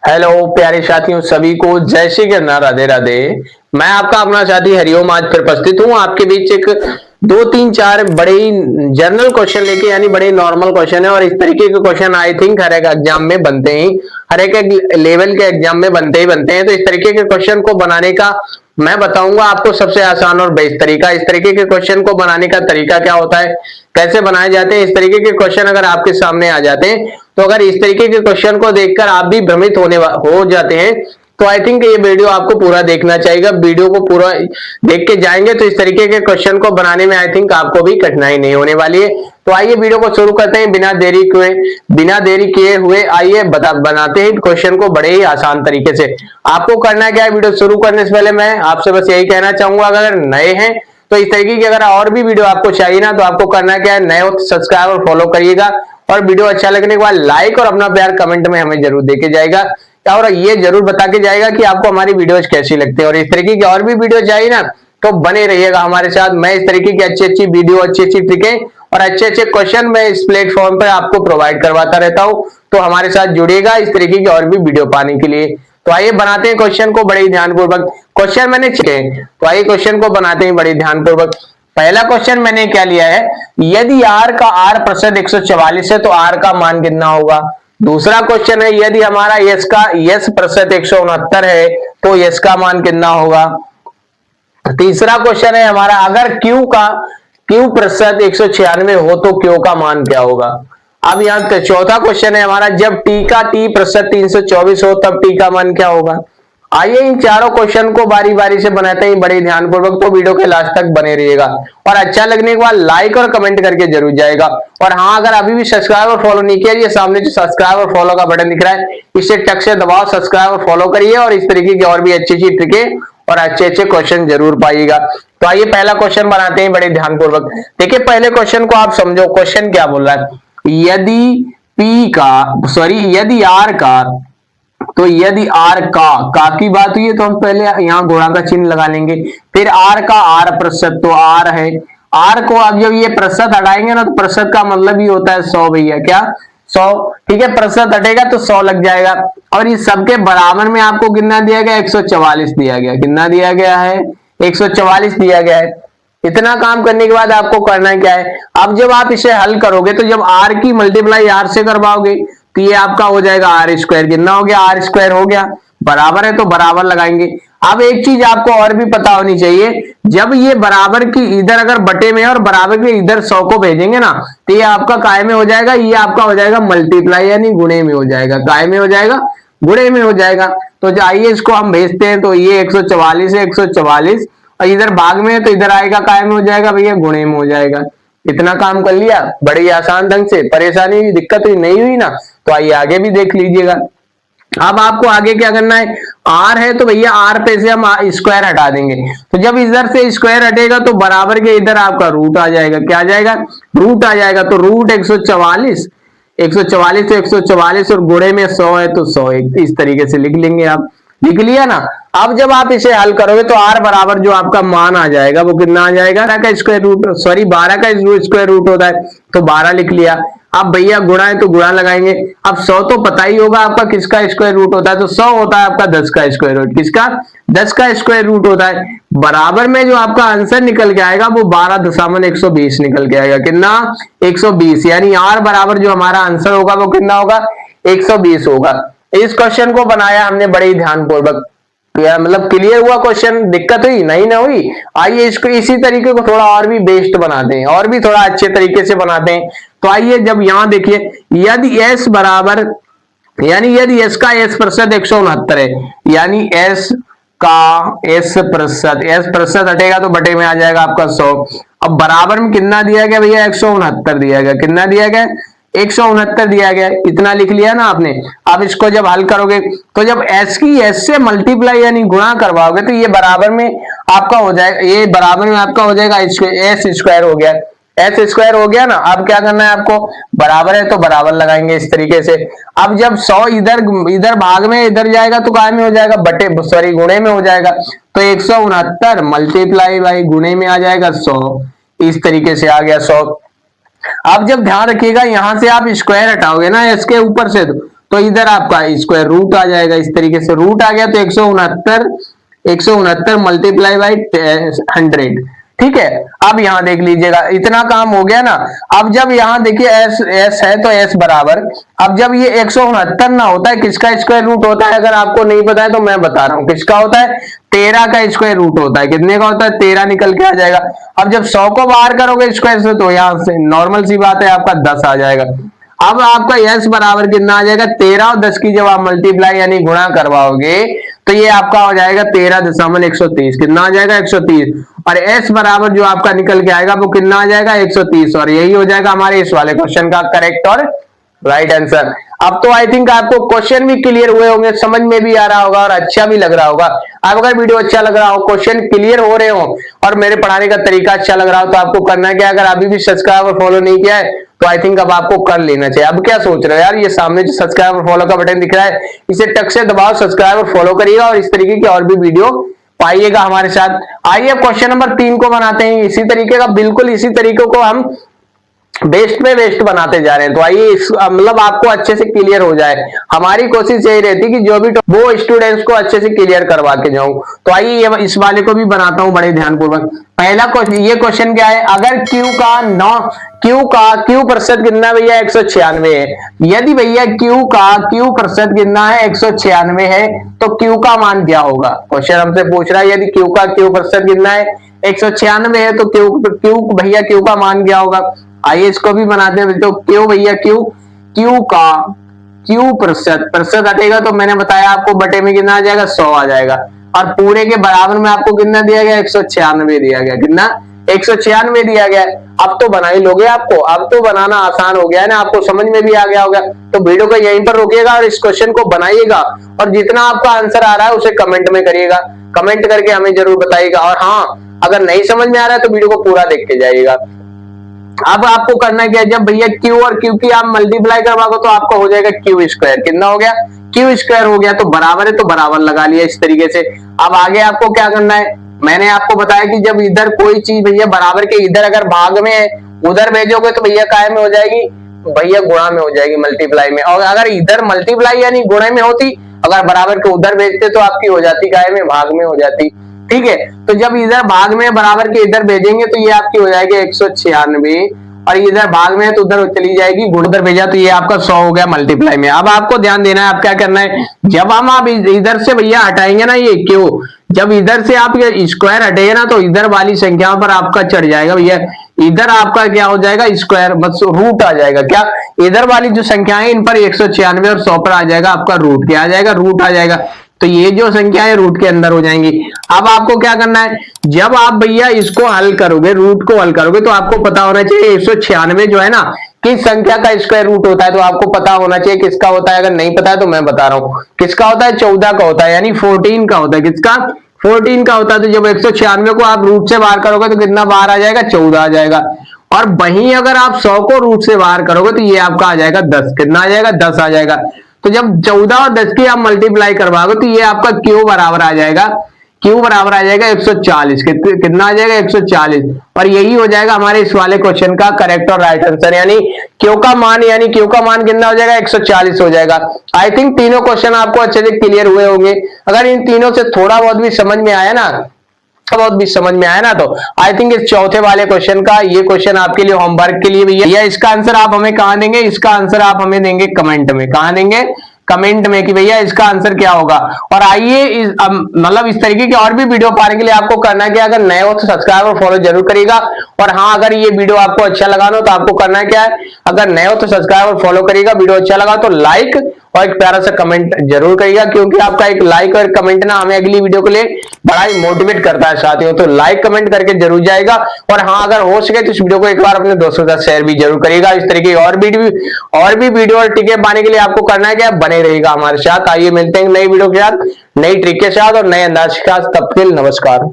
Hello प्यारे साथियों, सभी को जय श्री कृष्ण, राधे राधे। मैं आपका अपना साथी हरिओम आज फिर उपस्थित हूँ आपके बीच एक दो तीन चार बड़े ही जनरल क्वेश्चन लेके, यानी बड़े नॉर्मल क्वेश्चन है। और इस तरीके के क्वेश्चन आई थिंक हर एक एग्जाम में बनते ही, हर एक लेवल के एग्जाम में बनते ही बनते हैं। तो इस तरीके के क्वेश्चन को बनाने का मैं बताऊंगा आपको सबसे आसान और बेस्ट तरीका। इस तरीके के क्वेश्चन को बनाने का तरीका क्या होता है, कैसे बनाए जाते हैं, इस तरीके के क्वेश्चन अगर आपके सामने आ जाते हैं, तो अगर इस तरीके के क्वेश्चन को देखकर आप भी भ्रमित हो जाते हैं, तो आई थिंक ये वीडियो आपको पूरा देखना चाहिए। वीडियो को पूरा देख के जाएंगे तो इस तरीके के क्वेश्चन को बनाने में आई थिंक आपको भी कठिनाई नहीं होने वाली है। तो आइए वीडियो को शुरू करते हैं बिना देरी किए हुए आइए बनाते हैं क्वेश्चन को बड़े ही आसान तरीके से। आपको करना क्या है, वीडियो शुरू करने से पहले मैं आपसे बस यही कहना चाहूंगा, अगर नए हैं तो इस तरीके की अगर और भी वीडियो आपको चाहिए ना, तो आपको करना क्या है, नए हो तो सब्सक्राइब और फॉलो करिएगा, और वीडियो अच्छा लगने के बाद लाइक और अपना प्यार कमेंट में हमें जरूर देके जाएगा, और ये जरूर बता के जाएगा कि आपको हमारी वीडियोज कैसी लगती है। और इस तरीके की और भी वीडियो चाहिए ना, तो बने रहिएगा हमारे साथ। मैं इस तरीके की अच्छी अच्छी वीडियो, अच्छी अच्छी ट्रिकें और अच्छे अच्छे क्वेश्चन मैं इस प्लेटफॉर्म पर आपको प्रोवाइड करवाता रहता हूं। तो हमारे साथ जुड़िएगा इस तरीके की और भी वीडियो पाने के लिए। तो आइए बनाते हैं क्वेश्चन को बड़े ही ध्यानपूर्वक। क्वेश्चन मैंने चुके, तो आइए क्वेश्चन को बनाते हैं बड़े ध्यानपूर्वक। पहला क्वेश्चन मैंने क्या लिया है, यदि r का r प्रतिशत 144 है तो r का मान कितना होगा। दूसरा क्वेश्चन है, यदि हमारा यस का यस प्रतिशत 169 है तो यस का मान कितना होगा। तीसरा क्वेश्चन है हमारा, अगर q प्रतिशत 196 हो तो q का मान क्या होगा। अब यहाँ चौथा क्वेश्चन है हमारा, जब t का t प्रतिशत 324 हो तब t का मान क्या होगा। आइए इन चारों क्वेश्चन को बारी बारी से बनाते हैं बड़े ध्यानपूर्वक। तो वीडियो के लास्ट तक बने रहिएगा, और अच्छा लगने के बाद लाइक और कमेंट करके जरूर जाएगा। और हाँ, अगर अभी भी सब्सक्राइब और फॉलो नहीं किया, ये सामने जो सब्सक्राइब और फॉलो का बटन दिख रहा है, इसे टक से दबाओ, सब्सक्राइब और फॉलो करिए, और इस तरीके की और भी अच्छी अच्छी ट्रिकें और अच्छे अच्छे क्वेश्चन जरूर पाइएगा। तो आइए पहला क्वेश्चन बनाते हैं बड़े ध्यानपूर्वक। देखिए पहले क्वेश्चन को आप समझो, क्वेश्चन क्या बोल रहा है, यदि आर का, तो यदि आर का की बात हुई है तो हम पहले यहाँ गुणा का चिन्ह लगा लेंगे। फिर आर का आर प्रतिशत, तो आर है, आर को अब जब ये प्रतिशत हटाएंगे ना, तो प्रतिशत का मतलब ही होता है 100 भैया, क्या 100, ठीक है। प्रतिशत हटेगा तो 100 लग जाएगा। और इस सबके बराबर में आपको कितना दिया गया, 144 दिया गया। कितना दिया गया है, 144 दिया गया है। इतना काम करने के बाद आपको करना क्या है, अब जब आप इसे हल करोगे तो जब आर की मल्टीप्लाई आर से करवाओगे तो ये आपका हो जाएगा आर स्क्वायर। कितना हो गया, आर स्क्वायर हो गया। बराबर है तो बराबर लगाएंगे। अब एक चीज आपको और भी पता होनी चाहिए, जब ये बराबर की इधर अगर बटे में और बराबर के इधर 100 को भेजेंगे ना, तो ये आपका काय में हो जाएगा, ये आपका हो जाएगा मल्टीप्लाई, यानी गुणे में हो जाएगा। काय में हो जाएगा, गुणे में हो जाएगा। तो आइए इसको हम भेजते हैं, तो ये 144 है, 144, और इधर भाग में है तो इधर आएगा, काय में हो जाएगा भैया, गुणे में हो जाएगा। इतना काम कर लिया बड़ी आसान ढंग से, परेशानी दिक्कत नहीं हुई ना। तो आइए आगे भी देख लीजिएगा। अब आपको आगे क्या करना है, आर है तो भैया आर पे से हम स्क्वायर हटा देंगे। तो जब इधर से स्क्वायर हटेगा तो बराबर के इधर आपका रूट आ जाएगा। क्या आ जाएगा, रूट आ जाएगा। तो रूट 144, 144 तो 144 और गुणे में 100 है तो 100, इस तरीके से लिख लेंगे। आप लिख लिया ना। अब जब आप इसे हल करोगे तो आर बराबर जो आपका मान आ जाएगा वो कितना आ जाएगा, 12 का स्क्वायर रूट, सॉरी 12 का स्क्वायर रूट होता है, तो 12 लिख लिया। अब भैया गुणा है तो गुणा लगाएंगे। अब 100 तो पता ही होगा आपका किसका स्क्वायर रूट होता है, तो 100 होता है आपका 10 का स्क्वायर रूट। किसका, 10 का स्क्वायर रूट होता है। बराबर में जो आपका आंसर निकल के आएगा वो 12.120 निकल के आएगा। कितना, 120, यानी आर बराबर जो हमारा आंसर होगा वो कितना होगा, 120 होगा। इस क्वेश्चन को बनाया हमने बड़े ही ध्यानपूर्वक। मतलब क्लियर हुआ क्वेश्चन, दिक्कत हुई नहीं ना हुई। आइए इसको इसी तरीके को थोड़ा और भी बेस्ट बनाते हैं, और भी थोड़ा अच्छे तरीके से बनाते हैं। तो आइए जब यहां देखिए, यदि s बराबर, यानी यदि s का s प्रतिशत 169 है, यानी s का s प्रतिशत हटेगा तो बटे में आ जाएगा आपका 100। अब बराबर में कितना दिया गया भैया, 169 दिया गया। कितना दिया गया, 169 दिया गया। इतना लिख लिया ना आपने। अब इसको जब हल करोगे तो जब s की s से मल्टीप्लाई यानी गुणा करवाओगे तो ये बराबर में आपका हो जाएगा, ये बराबर में आपका हो जाएगा s स्क्वायर हो गया, s स्क्वायर हो गया ना। अब क्या करना है आपको, बराबर है तो बराबर लगाएंगे इस तरीके से। अब जब 100 इधर भाग में इधर जाएगा तो काय में हो जाएगा, बटे सॉरी गुणे में हो जाएगा। तो 169 मल्टीप्लाई बाई गुणे में आ जाएगा 100, इस तरीके से आ गया 100। अब जब ध्यान रखिएगा, यहां से आप स्क्वायर हटाओगे ना एस के ऊपर से, तो इधर आपका स्क्वायर रूट आ जाएगा। इस तरीके से रूट आ गया तो 169 मल्टीप्लाई बाई 100। ठीक है, अब यहां देख लीजिएगा, इतना काम हो गया ना। अब जब यहां देखिए एस है तो एस बराबर, अब जब ये 169 ना होता है, किसका स्क्वायर रूट होता है? अगर आपको नहीं पता है तो मैं बता रहा हूं, किसका होता है? 13 का स्क्वायर रूट होता है। कितने का होता है? 13 निकल के आ जाएगा। अब जब 100 को बाहर करोगे स्क्वायर से तो यहां से नॉर्मल सी बात है, आपका 10 आ जाएगा। अब आपका यस बराबर कितना आ जाएगा? 13 और 10 की जब आप मल्टीप्लाई यानी गुणा करवाओगे तो ये आपका हो जाएगा 13.130। कितना आ जाएगा? 130। और एस बराबर जो आपका निकल के आएगा वो कितना आ जाएगा? 130। और यही हो जाएगा हमारे इस वाले क्वेश्चन का करेक्ट और राइट आंसर। अब तो आई थिंक आपको क्वेश्चन भी क्लियर हुए होंगे, समझ में भी आ रहा होगा और अच्छा भी लग रहा होगा। अब अगर वीडियो अच्छा लग रहा हो, क्वेश्चन क्लियर हो रहे हो और मेरे पढ़ाने का तरीका अच्छा लग रहा हो तो आपको करना क्या? अगर अभी भी सब्सक्राइब और फॉलो नहीं किया है तो आई थिंक अब आपको कर लेना चाहिए। अब क्या सोच रहे हो यार, ये सामने जो सब्सक्राइब और फॉलो का बटन दिख रहा है इसे टक से दबाओ, सब्सक्राइब और फॉलो करिएगा और इस तरीके की और भी वीडियो पाइएगा हमारे साथ। आइए क्वेश्चन नंबर 3 को बनाते हैं इसी तरीके का, बिल्कुल इसी तरीके को हम बेस्ट में बेस्ट बनाते जा रहे हैं। तो आइए मतलब आपको अच्छे से क्लियर हो जाए, हमारी कोशिश यही रहती है कि जो भी वो स्टूडेंट्स को अच्छे से क्लियर करवा के जाऊं। तो आइए ये इस वाले को भी बनाता हूं बड़े ध्यानपूर्वक। पहला क्वेश्चन, ये क्वेश्चन क्या है? अगर क्यू प्रतिशत कितना है भैया? 196 है। यदि भैया क्यू प्रतिशत कितना है? 196 है, तो क्यू का मान क्या होगा? क्वेश्चन हमसे पूछ रहा है यदि क्यू प्रतिशत कितना है? 196 है, तो क्यू का मान क्या होगा? आइए इसको भी बनाते हैं। तो क्यू भैया क्यू प्रतिशत हटेगा तो मैंने बताया आपको बटे में कितना आ जाएगा? 100 आ जाएगा। और पूरे के बराबर में आपको कितना दिया गया? 196 दिया गया। कितना? 196 दिया गया। अब तो बना ही लोगे, आपको अब तो बनाना आसान हो गया है ना, आपको समझ में भी आ गया होगा। तो वीडियो को यहीं पर रोकिएगा और इस क्वेश्चन को बनाइएगा और जितना आपका आंसर आ रहा है उसे कमेंट में करिएगा, कमेंट करके हमें जरूर बताइएगा। और हाँ, अगर नहीं समझ में आ रहा है तो वीडियो को पूरा देख के जाइएगा। अब आपको करना क्या है? जब भैया क्यू और क्यू की आप मल्टीप्लाई करवाओगे तो आपको हो जाएगा क्यू स्क्वायर। कितना हो गया? क्यू स्क्वायर हो गया। तो बराबर है तो बराबर लगा लिया इस तरीके से। अब आगे आपको क्या करना है? मैंने आपको बताया कि जब इधर कोई चीज भैया बराबर के इधर अगर भाग में है उधर भेजोगे तो भैया काय में हो जाएगी? भैया गुणा में हो जाएगी, मल्टीप्लाई में। और अगर इधर मल्टीप्लाई यानी गुणा में होती, अगर बराबर के उधर भेजते तो आपकी हो जाती काय में? भाग में हो जाती। ठीक है, तो जब इधर भाग में बराबर के इधर भेजेंगे तो ये आपकी हो जाएगी 196 और इधर भाग में है तो उधर चली जाएगी, उधर भेजा तो ये आपका 100 हो गया मल्टीप्लाई में। अब आपको ध्यान देना है, आप क्या करना है? जब हम आप इधर से भैया हटाएंगे ना ये क्यों, जब इधर से आप ये स्क्वायर हटेगा ना तो इधर वाली संख्याओं पर आपका चढ़ जाएगा भैया। इधर आपका क्या हो जाएगा? स्क्वायर बस रूट आ जाएगा। क्या इधर वाली जो संख्याएं इन पर 196 और 100 पर आ जाएगा आपका रूट। क्या आ जाएगा? रूट आ जाएगा। तो ये जो संख्या है रूट के अंदर हो जाएंगी। अब आपको क्या करना है? जब आप भैया इसको हल करोगे, रूट को हल करोगे तो आपको पता होना चाहिए 196 जो है ना किस संख्या का स्क्वायर रूट होता है। तो आपको पता होना चाहिए किसका होता है। अगर नहीं पता है तो मैं बता रहा हूं किसका होता है? 14 का होता है, यानी 14 का होता है। किसका? 14 का होता है। तो जब 196 को आप रूट से बाहर करोगे तो कितना बाहर आ जाएगा? 14 आ जाएगा। और वहीं अगर आप 100 को रूट से बाहर करोगे तो ये आपका आ जाएगा 10। कितना आ जाएगा? 10 आ जाएगा। तो जब 14 और 10 की आप मल्टीप्लाई करवाओगे तो ये आपका क्यू बराबर आ जाएगा, क्यू बराबर आ जाएगा 140। कितना आ जाएगा? 140। और यही हो जाएगा हमारे इस वाले क्वेश्चन का करेक्ट और राइट आंसर। यानी क्यू का मान कितना हो जाएगा? 140 हो जाएगा। आई थिंक तीनों क्वेश्चन आपको अच्छे से क्लियर हुए होंगे। अगर इन तीनों से थोड़ा बहुत भी समझ में आया ना तो आई थिंक इस चौथे वाले क्वेश्चन का ये क्वेश्चन आपके लिए होमवर्क के लिए भैया, इसका आंसर आप हमें कहां देंगे? इसका आंसर आप हमें देंगे कमेंट में। कहां देंगे? कमेंट में कि भैया इसका आंसर क्या होगा। और आइए मतलब इस तरीके की और भी वीडियो पाने के लिए आपको करना है कि अगर नए हो तो सब्सक्राइब और फॉलो जरूर करिएगा। और हाँ, अगर ये वीडियो आपको अच्छा लगा हो तो आपको करना क्या है? अगर नए हो तो सब्सक्राइब और फॉलो करिएगा। वीडियो अच्छा लगा तो लाइक और एक प्यारा सा कमेंट जरूर करिएगा, क्योंकि आपका एक लाइक और कमेंट ना हमें अगली वीडियो के लिए बड़ा ही मोटिवेट करता है साथियों। तो लाइक कमेंट करके जरूर जाएगा। और हाँ, अगर हो सके तो इस वीडियो को एक बार अपने दोस्तों के साथ शेयर भी जरूर करिएगा। इस तरीके और भी वीडियो और टिके पाने के लिए आपको करना है क्या? बने रहेगा हमारे साथ। आइए मिलते हैं नई वीडियो के साथ, नई ट्रिक के साथ और नए अंदाज के साथ। तब तक के लिए नमस्कार।